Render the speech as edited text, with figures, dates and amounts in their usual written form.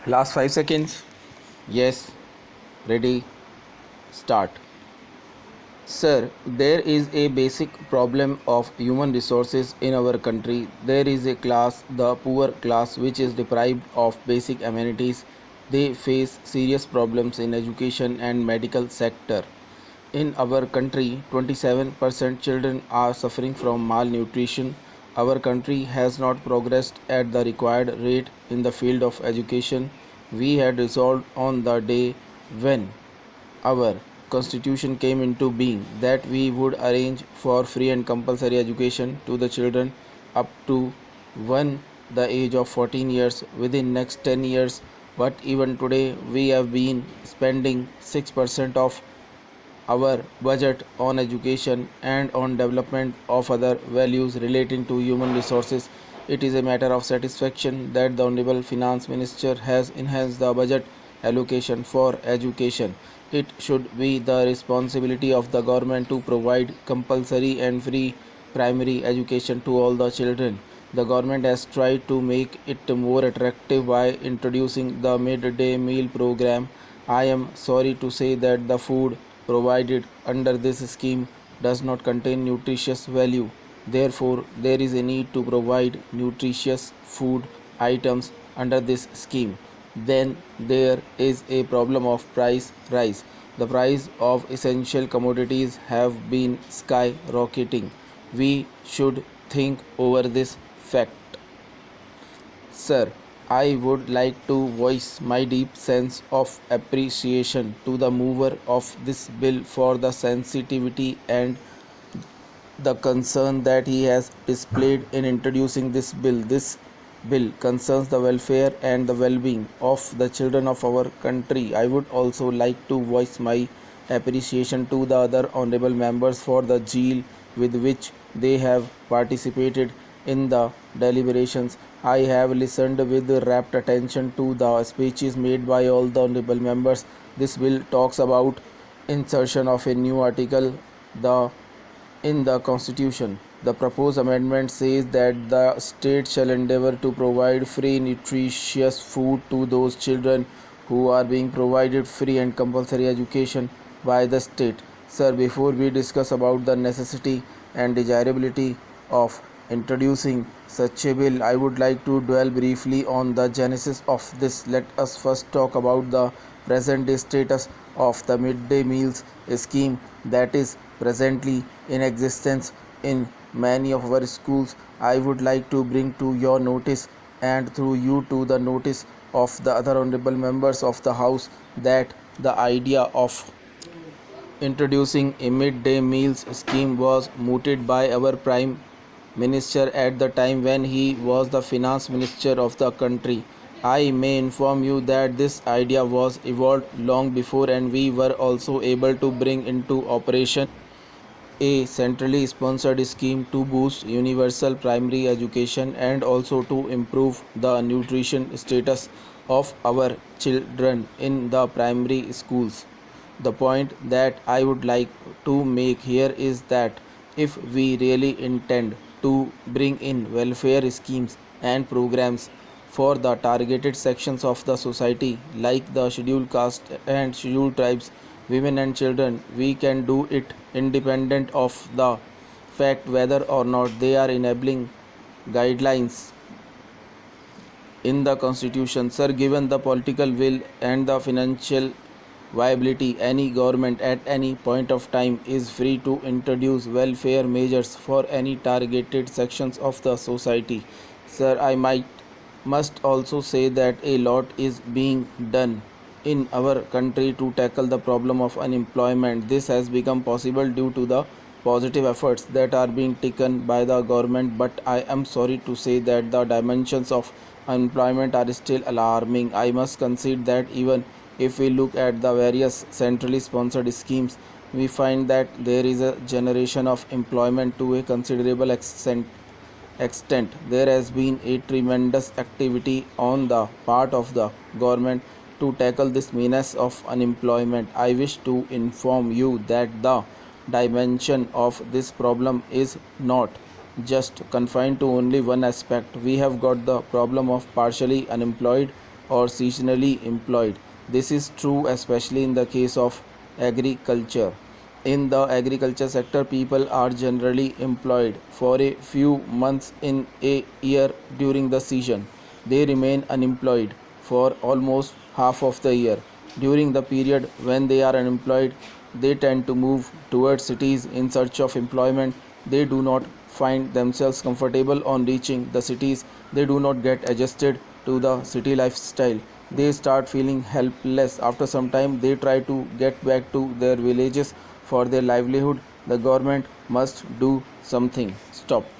Last 5 seconds. Yes. Ready. Start. Sir, there is a basic problem of human resources in our country. There is a class, the poor class, which is deprived of basic amenities. They face serious problems in education and medical sector. In our country, 27% children are suffering from malnutrition. Our country has not progressed at the required rate in the field of education. We had resolved on the day when our constitution came into being that we would arrange for free and compulsory education to the children up to one the age of 14 years within next 10 years, but even today we have been spending 6% of our budget on education and on development of other values relating to human resources. It is a matter of satisfaction that the Honorable Finance Minister has enhanced the budget allocation for education. It should be the responsibility of the government to provide compulsory and free primary education to all the children. The government has tried to make it more attractive by introducing the midday meal program. I am sorry to say that the food provided under this scheme does not contain nutritious value. Therefore, there is a need to provide nutritious food items under this scheme. Then there is a problem of price rise. The price of essential commodities have been skyrocketing. We should think over this fact. Sir, I would like to voice my deep sense of appreciation to the mover of this bill for the sensitivity and the concern that he has displayed in introducing this bill. This bill concerns the welfare and the well-being of the children of our country. I would also like to voice my appreciation to the other honorable members for the zeal with which they have participated in the deliberations. I have listened with rapt attention to the speeches made by all the honorable members. This bill talks about insertion of a new article the in the Constitution. The proposed amendment says that the state shall endeavor to provide free nutritious food to those children who are being provided free and compulsory education by the state. Sir, before we discuss about the necessity and desirability of introducing such a bill, I would like to dwell briefly on the genesis of this. Let us first talk about the present day status of the midday meals scheme that is presently in existence in many of our schools. I would like to bring to your notice and through you to the notice of the other honorable members of the house that the idea of introducing a midday meals scheme was mooted by our prime minister at the time when he was the finance minister of the country. I may inform you that this idea was evolved long before, and we were also able to bring into operation a centrally sponsored scheme to boost universal primary education and also to improve the nutrition status of our children in the primary schools. The point that I would like to make here is that if we really intend to bring in welfare schemes and programs for the targeted sections of the society like the scheduled caste and scheduled tribes, women and children, we can do it independent of the fact whether or not they are enabling guidelines in the constitution. Sir, given the political will and the financial viability, any government at any point of time is free to introduce welfare measures for any targeted sections of the society. Sir, I must also say that a lot is being done in our country to tackle the problem of unemployment. This has become possible due to the positive efforts that are being taken by the government, but I am sorry to say that the dimensions of unemployment are still alarming. I must concede that even if we look at the various centrally sponsored schemes, we find that there is a generation of employment to a considerable extent. There has been a tremendous activity on the part of the government to tackle this menace of unemployment. I wish to inform you that the dimension of this problem is not just confined to only one aspect. We have got the problem of partially unemployed or seasonally employed. This is true especially in the case of agriculture. In the agriculture sector, people are generally employed for a few months in a year during the season. They remain unemployed for almost half of the year. During the period when they are unemployed, they tend to move towards cities in search of employment. They do not find themselves comfortable on reaching the cities. They do not get adjusted to the city lifestyle. They start feeling helpless. After some time, they try to get back to their villages for their livelihood. The government must do something. Stop.